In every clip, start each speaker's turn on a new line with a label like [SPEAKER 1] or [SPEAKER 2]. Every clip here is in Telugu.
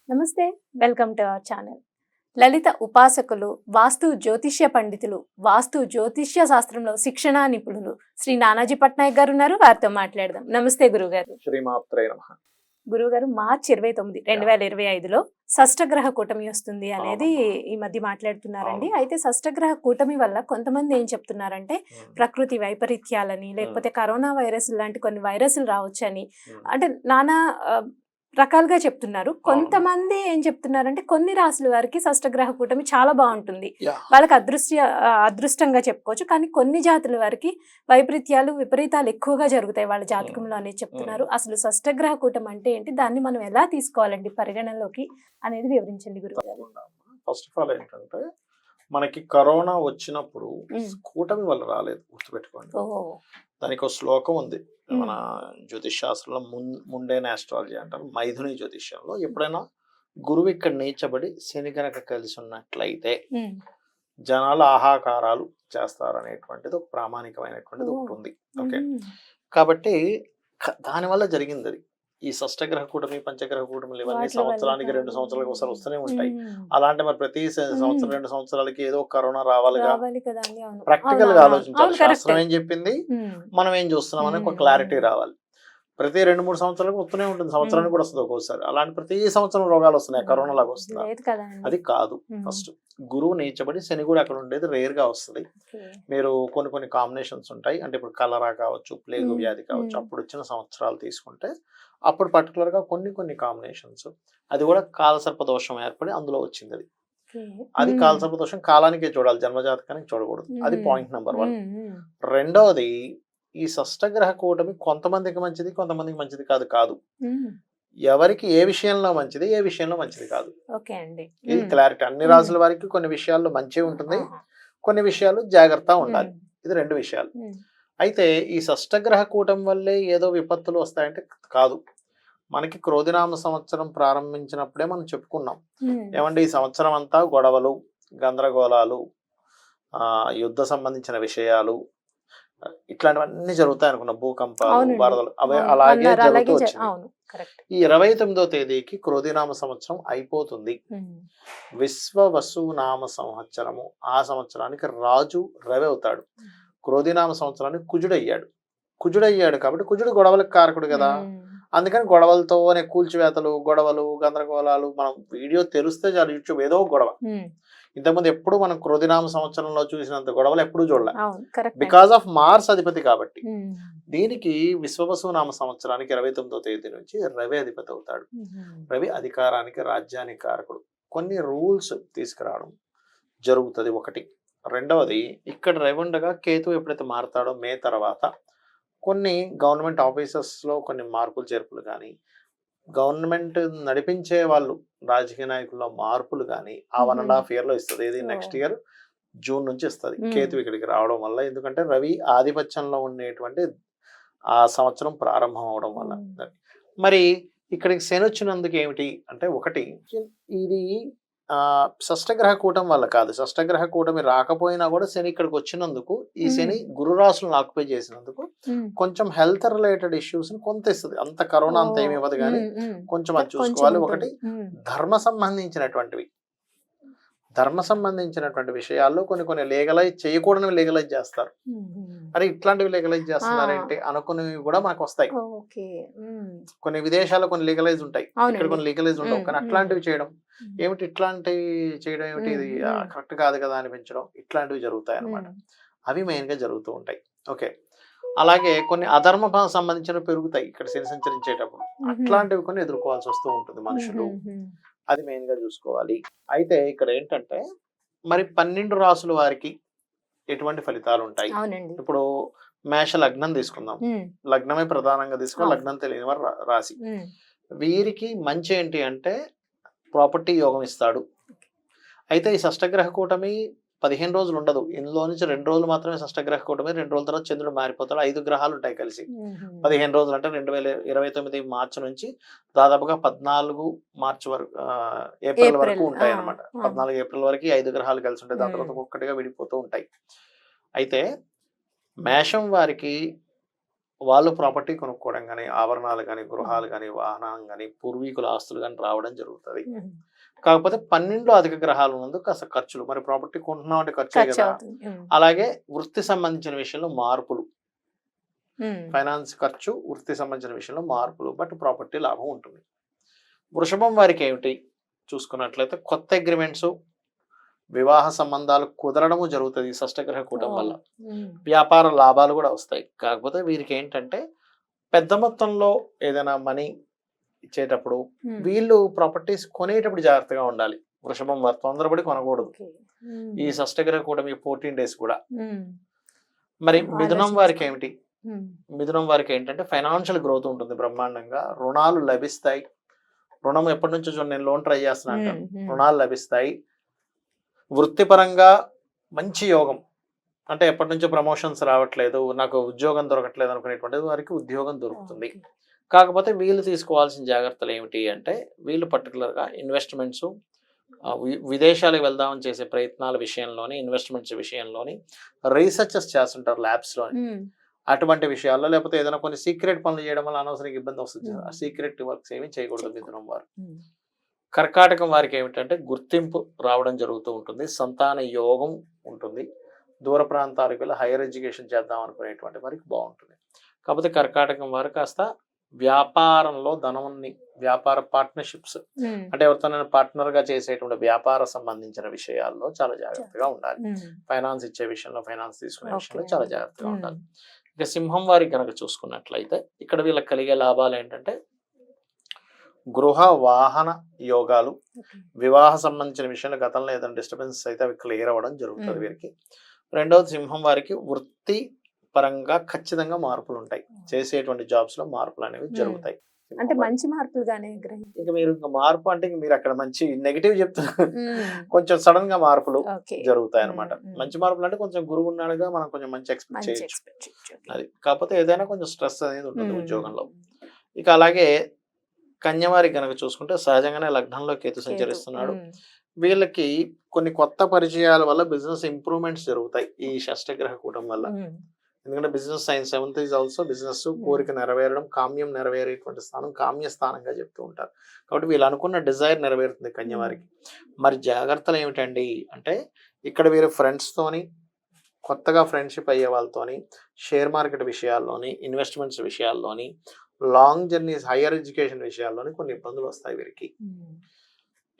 [SPEAKER 1] నమస్తే. Welcome to our channel. Lalitha ఉపాసకులు, వాస్తు జ్యోతిష్య పండితులు, వాస్తు జ్యోతిష్య శాస్త్రంలో శిక్షణా నిపుణులు శ్రీ నానాజీ పట్నాయక్ గారు ఉన్నారు. వారితో మాట్లాడదాం. నమస్తే గురుగారు.
[SPEAKER 2] శ్రీమాత్రే నమః.
[SPEAKER 1] గురుగారు, మార్చి 29, 2025లో షష్టగ్రహ కూటమి వస్తుంది అనేది ఈ మధ్య మాట్లాడుతున్నారండి. అయితే షష్టగ్రహ కూటమి వల్ల కొంతమంది ఏం చెప్తున్నారంటే ప్రకృతి వైపరీత్యాలని, లేకపోతే కరోనా వైరస్ లాంటి కొన్ని వైరస్లు రావచ్చని, అంటే నానా రకాలుగా చెప్తున్నారు. కొంతమంది ఏం చెప్తున్నారంటే కొన్ని రాసుల వారికి షష్టగ్రహ కూటమి చాలా బాగుంటుంది, వాళ్ళకి అదృష్టంగా చెప్పుకోవచ్చు. కానీ కొన్ని జాతుల వారికి వైపరీత్యాలు, విపరీతాలు ఎక్కువగా జరుగుతాయి వాళ్ళ జాతకంలో అనేది చెప్తున్నారు. అసలు షష్టగ్రహ కూటమి అంటే ఏంటి, దాన్ని మనం ఎలా తీసుకోవాలండి పరిగణనలోకి అనేది వివరించండి గురుగారు.
[SPEAKER 2] ఫస్ట్ ఆఫ్ ఆల్ ఏంటంటే మనకి కరోనా వచ్చినప్పుడు కూటమి వల్ల రాలేదు, గుర్తుపెట్టుకోండి. దానికి ఒక శ్లోకం ఉంది మన జ్యోతిష్ శాస్త్రంలో, ముండేన ఆస్ట్రాలజీ అంటారు. మైథుని జ్యోతిష్యంలో ఎప్పుడైనా గురువు ఇక్కడ నీచబడి శని కనుక కలిసి ఉన్నట్లయితే జనాలు ఆహాకారాలు చేస్తారు అనేటువంటిది ఒక ప్రామాణికమైనటువంటిది ఒకటి ఉంది. ఓకే, కాబట్టి దానివల్ల జరిగింది అది. ఈ షష్టగ్రహ కూటమి, పంచగ్రహ కూటమిలు ఇవన్నీ సంవత్సరానికి 2 సంవత్సరాలకు ఒకసారి వస్తూనే ఉంటాయి. అలాంటి మరి ప్రతి సంవత్సరం 2 సంవత్సరాలకి ఏదో కరోనా రావాలిగా. ప్రాక్టికల్ గా ఆలోచించాలి. శాస్త్రం ఏం చెప్పింది, మనం ఏం చూస్తున్నాం అనే ఒక క్లారిటీ రావాలి. ప్రతి 2-3 సంవత్సరాలకు వస్తూనే ఉంటుంది, సంవత్సరానికి కూడా వస్తుంది ఒక్కోసారి. అలాంటి ప్రతి సంవత్సరం రోగాలు వస్తున్నాయి, కరోనా లాగా వస్తున్నాయి. అది కాదు. ఫస్ట్ గురువు నీచబడి శని కూడా అక్కడ ఉండేది రేర్ గా వస్తుంది. మీరు కొన్ని కాంబినేషన్స్ ఉంటాయి. అంటే ఇప్పుడు కలరా కావచ్చు, ప్లేగు వ్యాధి కావచ్చు, అప్పుడు వచ్చిన సంవత్సరాలు తీసుకుంటే అప్పుడు పర్టికులర్ గా కొన్ని కాంబినేషన్స్, అది కూడా కాలసర్ప దోషం ఏర్పడి అందులో వచ్చింది. అది కాలసర్ప దోషం కాలానికే చూడాలి, జన్మజాతకానికి చూడకూడదు. అది పాయింట్ నెంబర్ 1. రెండవది, ఈ షష్టగ్రహ కూటమి కొంతమందికి మంచిది, కొంతమందికి మంచిది కాదు. ఎవరికి ఏ విషయంలో మంచిది, ఏ విషయంలో మంచిది కాదు. ఇది క్లారిటీ. అన్ని రాసుల వారికి కొన్ని విషయాల్లో మంచి ఉంటుంది, కొన్ని విషయాలు జాగ్రత్త ఉండాలి. ఇది 2 విషయాలు. అయితే ఈ షష్టగ్రహ కూటమి వల్లే ఏదో విపత్తులు వస్తాయంటే కాదు. మనకి క్రోధినామ సంవత్సరం ప్రారంభించినప్పుడే మనం చెప్పుకున్నాం ఏమంటే ఈ సంవత్సరం అంతా గొడవలు, గందరగోళాలు, యుద్ధ సంబంధించిన విషయాలు, ఇట్లాంటివన్నీ జరుగుతాయి అనుకున్న, భూకంపాలు, వరదలు, అవే అలాగే జరుగుతూ వచ్చింది. ఈ 29వ తేదీకి క్రోధినామ సంవత్సరం అయిపోతుంది. విశ్వవసునామ సంవత్సరము. ఆ సంవత్సరానికి రాజు రవి అవుతాడు. క్రోధినామ సంవత్సరానికి కుజుడయ్యాడు కాబట్టి కుజుడు గొడవలకు కారకుడు కదా. అందుకని గొడవలతోనే కూల్చివేతలు, గొడవలు, గందరగోళాలు. మనం వీడియో తెలిస్తే చాలు, యూట్యూబ్ ఏదో గొడవ. ఇంతకుముందు ఎప్పుడు మనం క్రోధినామ సంవత్సరంలో చూసినంత గొడవలు ఎప్పుడు చూడలే, బికాస్ ఆఫ్ మార్స్ అధిపతి కాబట్టి. దీనికి విశ్వవసునామ సంవత్సరానికి 29వ తేదీ నుంచి రవి అధిపతి అవుతాడు. రవి అధికారానికి, రాజ్యానికి కారకుడు. కొన్ని రూల్స్ తీసుకురావడం జరుగుతుంది ఒకటి. రెండవది, ఇక్కడ రవి ఉండగా కేతు ఎప్పుడైతే మారుతాడో మే తర్వాత కొన్ని గవర్నమెంట్ ఆఫీసెస్లో కొన్ని మార్పులు చేర్పులు కానీ, గవర్నమెంట్ నడిపించే వాళ్ళు రాజకీయ నాయకుల్లో మార్పులు కానీ ఆ 1.5 yearలో ఇస్తుంది. ఇది నెక్స్ట్ ఇయర్ జూన్ నుంచి ఇస్తుంది కేతు ఇక్కడికి రావడం వల్ల. ఎందుకంటే రవి ఆధిపత్యంలో ఉండేటువంటి ఆ సంవత్సరం ప్రారంభం అవడం వల్ల. మరి ఇక్కడికి శని వచ్చినందుకు ఏమిటి అంటే, ఒకటి, ఇది షష్టగ్రహ కూటమి వల్ల కాదు. షష్టగ్రహ కూటమి రాకపోయినా కూడా శని ఇక్కడికి వచ్చినందుకు, ఈ శని గురు రాశులను ఆక్యుపై చేసినందుకు కొంచెం హెల్త్ రిలేటెడ్ ఇష్యూస్ కొంత ఇస్తుంది. అంత కరోనా అంత ఏమి ఇవ్వదు కానీ కొంచెం అది చూసుకోవాలి. ఒకటి, ధర్మ సంబంధించినటువంటి విషయాల్లో కొన్ని లీగలైజ్ చేయకూడని లీగలైజ్ చేస్తారు. అరే ఇట్లాంటివి లీగలైజ్ చేస్తున్నారేంటి అనుకునేవి కూడా మనకు వస్తాయి. కొన్ని విదేశాల్లో కొన్ని లీగలైజ్ ఉంటాయి, ఇక్కడ కొన్ని లీగలైజ్ ఉండవు. కానీ అట్లాంటివి చేయడం ఏమిటి, ఇట్లాంటివి చేయడం ఏమిటి, ఇది కరెక్ట్ కాదు కదా అనిపించడం, ఇట్లాంటివి జరుగుతాయి అన్నమాట. అవి మెయిన్ గా జరుగుతూ ఉంటాయి. ఓకే, అలాగే కొన్ని అధర్మ సంబంధించినవి పెరుగుతాయి ఇక్కడ శని సంచరించేటప్పుడు. అట్లాంటివి కొన్ని ఎదుర్కోవాల్సి వస్తూ ఉంటుంది మనుషులు. అది మెయిన్ గా చూసుకోవాలి. అయితే ఇక్కడ ఏంటంటే, మరి 12 రాసుల వారికి ఎటువంటి ఫలితాలు ఉంటాయి. ఇప్పుడు మేష లగ్నం తీసుకుందాం. లగ్నమే ప్రధానంగా తీసుకుని, లగ్నం తెలియని వారు రాశి. వీరికి మంచి ఏంటి అంటే ప్రాపర్టీ యోగం ఇస్తాడు. అయితే ఈ షష్టగ్రహ కూటమి 15 రోజులు ఉండదు. ఇందులో నుంచి 2 రోజులు మాత్రమే షష్టగ్రహ కూటమి. 2 రోజుల తర్వాత చంద్రుడు మారిపోతాడు. 5 గ్రహాలు ఉంటాయి కలిసి. 15 రోజులు అంటే 2029 మార్చి నుంచి దాదాపుగా 14 మార్చి వరకు, ఏప్రిల్ వరకు ఉంటాయి అన్నమాట. 14 ఏప్రిల్ వరకు 5 గ్రహాలు కలిసి ఉంటాయి. దాని తర్వాత ఒక్కొక్కటిగా విడిపోతూ ఉంటాయి. అయితే మేషం వారికి వాళ్ళు ప్రాపర్టీ కొనుక్కోవడం కానీ, ఆభరణాలు కానీ, గృహాలు కానీ, వాహనం కానీ, పూర్వీకుల ఆస్తులు కానీ రావడం జరుగుతుంది. కాకపోతే 12 అధిక గ్రహాలు ఉన్నందుకు కాస్త ఖర్చులు, మరి ప్రాపర్టీ కొంటున్నాం అంటే ఖర్చే
[SPEAKER 1] ఖర్చు
[SPEAKER 2] కదా.
[SPEAKER 1] అవుతుంది.
[SPEAKER 2] అలాగే వృత్తి సంబంధించిన విషయంలో మార్పులు, ఫైనాన్స్ ఖర్చు, వృత్తి సంబంధించిన విషయంలో మార్పులు, బట్ ప్రాపర్టీ లాభం ఉంటుంది. వృషభం వారికి ఏమిటి చూసుకున్నట్లయితే కొత్త అగ్రిమెంట్స్, వివాహ సంబంధాలు కుదరడము జరుగుతుంది ఈ షష్టగ్రహ కూటం వల్ల. వ్యాపార లాభాలు కూడా వస్తాయి. కాకపోతే వీరికి ఏంటంటే పెద్ద మొత్తంలో ఏదైనా మనీ ఇచ్చేటప్పుడు వీళ్ళు ప్రాపర్టీస్ కొనేటప్పుడు జాగ్రత్తగా ఉండాలి. వృషభం వారు తొందరపడి కొనకూడదు ఈ షష్టగ్రహ కూటమి 14 days కూడా. మరి మిథునం వారికి ఏమిటి? మిథునం వారికి ఏంటంటే ఫైనాన్షియల్ గ్రోత్ ఉంటుంది బ్రహ్మాండంగా, రుణాలు లభిస్తాయి. రుణం ఎప్పటి నుంచో నేను లోన్ ట్రై చేస్తున్నా, రుణాలు లభిస్తాయి. వృత్తిపరంగా మంచి యోగం, అంటే ఎప్పటి నుంచో ప్రమోషన్స్ రావట్లేదు, నాకు ఉద్యోగం దొరకట్లేదు అనుకునేటువంటి వారికి ఉద్యోగం దొరుకుతుంది. కాకపోతే వీళ్ళు తీసుకోవాల్సిన జాగ్రత్తలు ఏమిటి అంటే వీళ్ళు పర్టికులర్గా ఇన్వెస్ట్మెంట్స్, విదేశాలకు వెళ్దామని చేసే ప్రయత్నాల విషయంలోని, ఇన్వెస్ట్మెంట్స్ విషయంలోని రీసెర్చెస్ చేస్తుంటారు ల్యాబ్స్లోని. అటువంటి విషయాల్లో లేకపోతే ఏదైనా కొన్ని సీక్రెట్ పనులు చేయడం వల్ల అనవసరంగా ఇబ్బంది వస్తుంది. ఆ సీక్రెట్ వర్క్స్ ఏమి చేయకూడదు మిథునం వారు. కర్కాటకం వారికి ఏమిటంటే గుర్తింపు రావడం జరుగుతూ ఉంటుంది, సంతాన యోగం ఉంటుంది, దూర ప్రాంతాలకు వెళ్ళి హైయర్ ఎడ్యుకేషన్ చేద్దాం అనుకునేటువంటి వారికి బాగుంటుంది. కాకపోతే కర్కాటకం వారు కాస్త వ్యాపారంలో ధనాన్ని, వ్యాపార పార్ట్నర్షిప్స్ అంటే ఎవరితోనైనా పార్ట్నర్ గా చేసేటువంటి వ్యాపార సంబంధించిన విషయాల్లో చాలా జాగ్రత్తగా ఉండాలి. ఫైనాన్స్ ఇచ్చే విషయంలో, ఫైనాన్స్ తీసుకునే విషయంలో చాలా జాగ్రత్తగా ఉండాలి. ఇక సింహం వారికి కనుక చూసుకున్నట్లయితే ఇక్కడ వీళ్ళకి కలిగే లాభాలు ఏంటంటే గృహ వాహన యోగాలు, వివాహ సంబంధించిన విషయంలో గతంలో ఏదైనా డిస్టర్బెన్స్ అయితే అవి క్లియర్ అవ్వడం జరుగుతుంది వీరికి. రెండవది సింహం వారికి వృత్తి పరంగా ఖచ్చితంగా మార్పులు ఉంటాయి, చేసేటువంటి జాబ్స్ లో మార్పులు అనేవి జరుగుతాయి.
[SPEAKER 1] అంటే మంచి మార్పులుగానే
[SPEAKER 2] ఇక మీరు ఇంకా మార్పు అంటే మీరు అక్కడ మంచి నెగిటివ్ చెప్తున్నారు, కొంచెం సడన్ గా మార్పులు జరుగుతాయి అనమాట. మంచి మార్పులు అంటే కొంచెం గురువు ఉన్నాడుగా మనం కొంచెం మంచి ఎక్స్పెక్ట్ చేయొచ్చు అది. కాకపోతే ఏదైనా కొంచెం స్ట్రెస్ అనేది ఉంటుంది ఉద్యోగంలో. ఇక అలాగే కన్యవారికి కనుక చూసుకుంటే సహజంగానే లగ్నంలో కేతు సంచరిస్తున్నాడు. వీళ్ళకి కొన్ని కొత్త పరిచయాల వల్ల బిజినెస్ ఇంప్రూవ్మెంట్స్ జరుగుతాయి ఈ షష్టగ్రహ కూటం వల్ల. ఎందుకంటే business science 7th is also business, కోరిక నెరవేరడం, కామ్యం నెరవేరేటువంటి స్థానం కామ్య స్థానంగా చెప్తూ ఉంటారు. కాబట్టి వీళ్ళు అనుకున్న డిజైర్ నెరవేరుతుంది కన్యవారికి. మరి జాగ్రత్తలు ఏమిటండి అంటే ఇక్కడ వీరు ఫ్రెండ్స్ తోని, కొత్తగా ఫ్రెండ్షిప్ అయ్యే వాళ్ళతోని, షేర్ మార్కెట్ విషయాల్లోని, ఇన్వెస్ట్మెంట్స్ విషయాల్లోని, లాంగ్ జర్నీస్, హైయర్ ఎడ్యుకేషన్ విషయాల్లోని కొన్ని ఇబ్బందులు వస్తాయి వీరికి.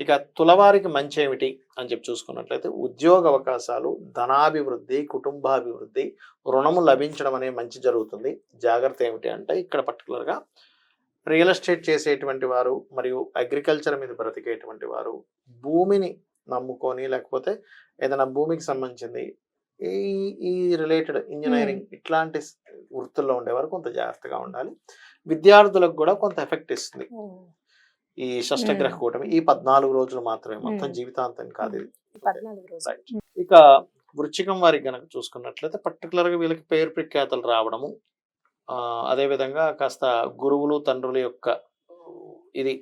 [SPEAKER 2] ఇక తులవారికి మంచి ఏమిటి అని చెప్పి చూసుకున్నట్లయితే ఉద్యోగ అవకాశాలు, ధనాభివృద్ధి, కుటుంబాభివృద్ధి, రుణము లభించడం అనే మంచి జరుగుతుంది. జాగ్రత్త ఏమిటి అంటే ఇక్కడ పర్టికులర్గా రియల్ ఎస్టేట్ చేసేటువంటి వారు మరియు అగ్రికల్చర్ మీద బ్రతికేటువంటి వారు, భూమిని నమ్ముకొని లేకపోతే ఏదైనా భూమికి సంబంధించింది ఈ రిలేటెడ్ ఇంజనీరింగ్ ఇట్లాంటి వృత్తుల్లో ఉండేవారు కొంత జాగ్రత్తగా ఉండాలి. విద్యార్థులకు కూడా కొంత ఎఫెక్ట్ ఇస్తుంది ఈ షష్టగ్రహ కూటమి. ఈ 14 రోజులు మాత్రమే, మొత్తం జీవితాంతం కాదు ఇది. ఇక వృశ్చికం వారికి గనక చూసుకున్నట్లయితే పర్టికులర్ గా వీళ్ళకి పేరు ప్రఖ్యాతలు రావడము, అదేవిధంగా కాస్త గురువులు, తండ్రుల యొక్క ఇది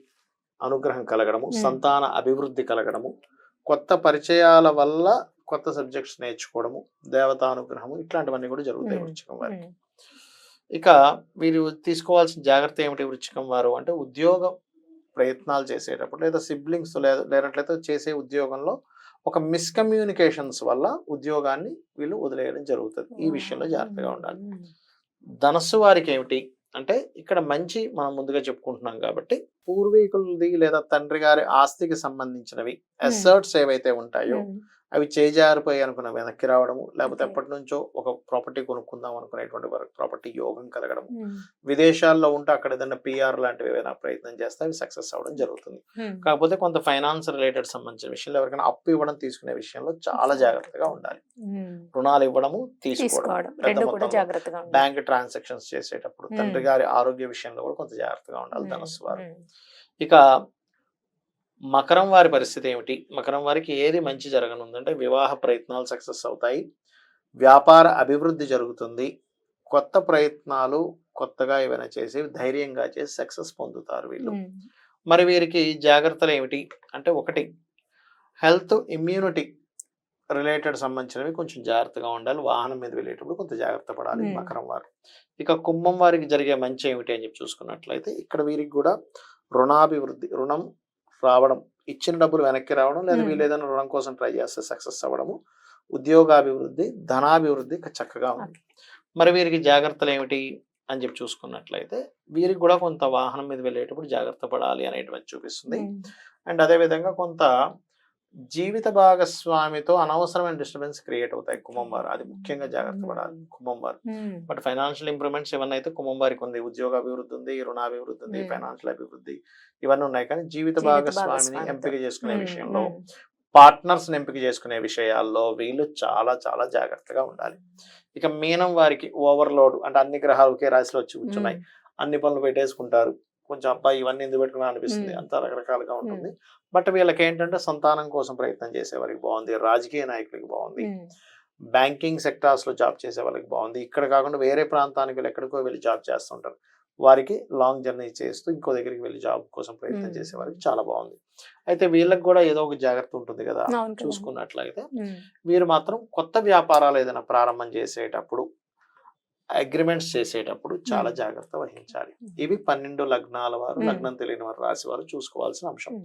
[SPEAKER 2] అనుగ్రహం కలగడము, సంతాన అభివృద్ధి కలగడము, కొత్త పరిచయాల వల్ల కొత్త సబ్జెక్ట్స్ నేర్చుకోవడము, దేవతానుగ్రహము, ఇట్లాంటివన్నీ కూడా జరుగుతాయి వృశ్చికం వారికి. ఇక వీరు తీసుకోవాల్సిన జాగ్రత్త ఏమిటి వృశ్చికం వారు అంటే ఉద్యోగ ప్రయత్నాలు చేసేటప్పుడు లేదా సిబ్లింగ్స్ లేనట్లయితే చేసే ఉద్యోగంలో ఒక మిస్కమ్యూనికేషన్స్ వల్ల ఉద్యోగాన్ని వీళ్ళు వదిలేయడం జరుగుతుంది. ఈ విషయంలో జాగ్రత్తగా ఉండాలి. ధనస్సు వారికి ఏమిటి అంటే ఇక్కడ మంచి మనం ముందుగా చెప్పుకుంటున్నాం కాబట్టి పూర్వీకులది లేదా తండ్రి గారి ఆస్తికి సంబంధించినవి అసెట్స్ ఏవైతే ఉంటాయో అవి చేజారిపోయి అనుకున్న వెనక్కి రావడము, లేకపోతే ఎప్పటి నుంచో ఒక ప్రాపర్టీ కొనుక్కుందాం అనుకునేటువంటి వరకు ప్రాపర్టీ యోగం కలగడము, విదేశాల్లో ఉంటే అక్కడ ఏదైనా పిఆర్ లాంటివి ఏదైనా ప్రయత్నం చేస్తే అవి సక్సెస్ అవ్వడం జరుగుతుంది. కాకపోతే కొంత ఫైనాన్స్ రిలేటెడ్ సంబంధించిన విషయంలో ఎవరికైనా అప్పు ఇవ్వడం తీసుకునే విషయంలో చాలా జాగ్రత్తగా ఉండాలి. రుణాలు ఇవ్వడము, తీసుకోవడం, బ్యాంక్ ట్రాన్సాక్షన్స్ చేసేటప్పుడు తండ్రి గారి ఆరోగ్య విషయంలో కూడా కొంత జాగ్రత్తగా ఉండాలి ధనస్సు వారు. ఇక మకరం వారి పరిస్థితి ఏమిటి? మకరం వారికి ఏది మంచి జరగనుందంటే వివాహ ప్రయత్నాలు సక్సెస్ అవుతాయి, వ్యాపార అభివృద్ధి జరుగుతుంది, కొత్త ప్రయత్నాలు కొత్తగా ఏమైనా చేసి ధైర్యంగా చేసి సక్సెస్ పొందుతారు వీళ్ళు. మరి వీరికి జాగ్రత్తలు ఏమిటి అంటే ఒకటి హెల్త్, ఇమ్యూనిటీ రిలేటెడ్ సంబంధించినవి కొంచెం జాగ్రత్తగా ఉండాలి. వాహనం మీద వెళ్ళేటప్పుడు కొంత జాగ్రత్త పడాలి మకరం వారు. ఇక కుంభం వారికి జరిగే మంచి ఏమిటి అని చెప్పి చూసుకున్నట్లయితే ఇక్కడ వీరికి కూడా రుణాభివృద్ధి, రుణం రావడం, ఇచ్చిన డబ్బులు వెనక్కి రావడం, లేదా వీళ్ళు ఏదైనా రుణం కోసం ట్రై చేస్తే సక్సెస్ అవ్వడము, ఉద్యోగాభివృద్ధి, ధనాభివృద్ధి చక్కగా ఉంది. మరి వీరికి జాగ్రత్తలు ఏమిటి అని చెప్పి చూసుకున్నట్లయితే వీరికి కూడా కొంత వాహనం మీద వెళ్ళేటప్పుడు జాగ్రత్త పడాలి అనేటువంటి చూపిస్తుంది. అండ్ అదేవిధంగా కొంత జీవిత భాగస్వామితో అనవసరమైన డిస్టర్బెన్స్ క్రియేట్ అవుతాయి కుంభం వారు. అది ముఖ్యంగా జాగ్రత్త పడాలి కుంభం వారు. బట్ ఫైనాన్షియల్ ఇంప్రూవ్మెంట్స్ ఇవన్నీ అయితే కుంభం వారికి ఉంది. ఉద్యోగ అభివృద్ధి ఉంది, రుణాభివృద్ధి ఉంది, ఫైనాన్షియల్ అభివృద్ధి ఇవన్నీ ఉన్నాయి. కానీ జీవిత భాగస్వామిని ఎంపిక చేసుకునే విషయంలో, పార్ట్నర్స్ ఎంపిక చేసుకునే విషయాల్లో వీళ్ళు చాలా చాలా జాగ్రత్తగా ఉండాలి. ఇక మీనం వారికి ఓవర్లోడ్, అంటే అన్ని గ్రహాలు ఒకే రాశిలో వచ్చి కూర్చున్నాయి, అన్ని పనులు పెట్టేసుకుంటారు, కొంచెం అబ్బాయి ఇవన్నీ ఎందుకు పెట్టుకున్నా అనిపిస్తుంది, అంత రకరకాలుగా ఉంటుంది. బట్ వీళ్ళకి ఏంటంటే సంతానం కోసం ప్రయత్నం చేసే వారికి బాగుంది, రాజకీయ నాయకులకి బాగుంది, బ్యాంకింగ్ సెక్టార్స్ లో జాబ్ చేసే వాళ్ళకి బాగుంది. ఇక్కడ కాకుండా వేరే ప్రాంతానికి వీళ్ళు ఎక్కడికో వెళ్ళి జాబ్ చేస్తుంటారు, వారికి లాంగ్ జర్నీ చేస్తూ ఇంకో దగ్గరికి వెళ్ళి జాబ్ కోసం ప్రయత్నం చేసే వారికి చాలా బాగుంది. అయితే వీళ్ళకి కూడా ఏదో ఒక జాగ్రత్త ఉంటుంది కదా చూసుకున్నట్లయితే, వీరు మాత్రం కొత్త వ్యాపారాలు ఏదైనా ప్రారంభం చేసేటప్పుడు, అగ్రిమెంట్స్ చేసేటప్పుడు చాలా జాగ్రత్త వహించాలి. ఇవి 12 లగ్నాల వారు, లగ్నం తెలియని వారు, రాశి వారు చూసుకోవాల్సిన అంశం.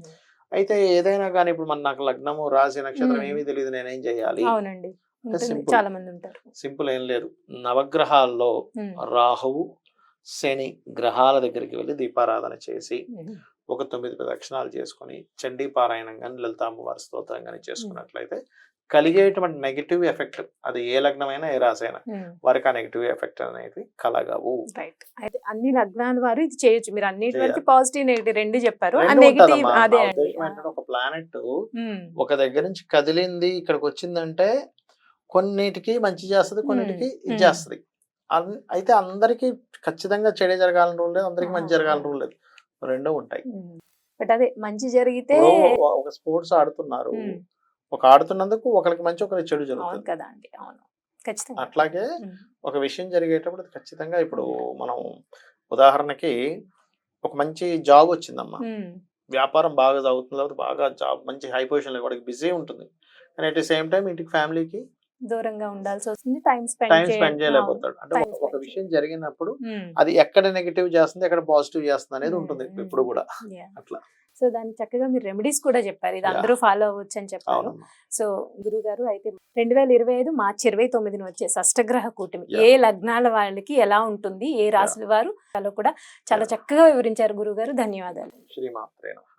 [SPEAKER 2] అయితే ఏదైనా కానీ ఇప్పుడు నాకు లగ్నము, రాశి, నక్షత్రం ఏమీ తెలియదు, నేనేం చేయాలి? సింపుల్ ఏం లేదు. నవగ్రహాల్లో రాహువు, శని గ్రహాల దగ్గరికి వెళ్ళి దీపారాధన చేసి ఒక 9 ప్రదక్షిణాలు చేసుకుని చండీ పారాయణం కానీ, లలిత అమ్మవారి స్తోత్రం కానీ చేసుకున్నట్లయితే కలిగేటువంటి నెగిటివ్ ఎఫెక్ట్, అది ఏ లగ్నమైనా ఏ రాశి అయినా, వారికి ఆ నెగిటివ్ ఎఫెక్ట్ అనేది కలగవు.
[SPEAKER 1] అయితే అన్ని లగ్నాల వారు ఇది చేయొచ్చు. మీరు అన్నిటి పాజిటివ్ నెగిటివ్ రెండు చెప్పారు.
[SPEAKER 2] ఒక ప్లానెట్ ఒక దగ్గర నుంచి కదిలింది ఇక్కడికి వచ్చిందంటే కొన్నిటికి మంచి చేస్తుంది, కొన్నిటికి ఇది చేస్తుంది. అయితే అందరికి ఖచ్చితంగా చెడే జరగాలని రూల్ లేదు, అందరికి మంచి జరగాలని రూల్ లేదు, రెండూ ఉంటాయి.
[SPEAKER 1] బట్ అదే మంచి జరిగితే,
[SPEAKER 2] ఒక స్పోర్ట్స్ ఆడుతున్నారు, ఒక ఆడుతున్నందుకు ఒకరికి మంచి ఒకరికి చెడు జరుగుతుంది
[SPEAKER 1] కదా అండి. అవును, ఖచ్చితంగా.
[SPEAKER 2] అట్లాగే ఒక విషయం జరిగేటప్పుడు ఖచ్చితంగా, ఇప్పుడు మనం ఉదాహరణకి ఒక మంచి జాబ్ వచ్చిందమ్మా, వ్యాపారం బాగా చదువుతుంది, బాగా జాబ్ మంచి హై పొజిషన్ లో వాడికి బిజీ ఉంటుంది, కానీ అట్ ది సేమ్ టైం ఇంటికి ఫ్యామిలీకి
[SPEAKER 1] దూరంగా ఉండాల్సి వస్తుంది, టైం
[SPEAKER 2] స్పెండ్ చేయలేకపోతాడు. అంటే ఒక విషయం జరిగినప్పుడు అది ఎక్కడ నెగిటివ్ చేస్తుంది, ఎక్కడ పాజిటివ్ చేస్తుంది అనేది ఉంటుంది ఇప్పుడు కూడా అట్లా.
[SPEAKER 1] సో దానికి చక్కగా మీరు రెమెడీస్ కూడా చెప్పారు, ఇది అందరూ ఫాలో అవ్వచ్చు అని చెప్పారు. సో గురువు గారు, అయితే 2025 మార్చి 29న వచ్చే షష్టగ్రహ కూటమి ఏ లగ్నాల వాళ్ళకి ఎలా ఉంటుంది, ఏ రాశుల వారు కూడా చాలా చక్కగా వివరించారు గురువు గారు. ధన్యవాదాలు.
[SPEAKER 2] శ్రీమాత్రే నమః.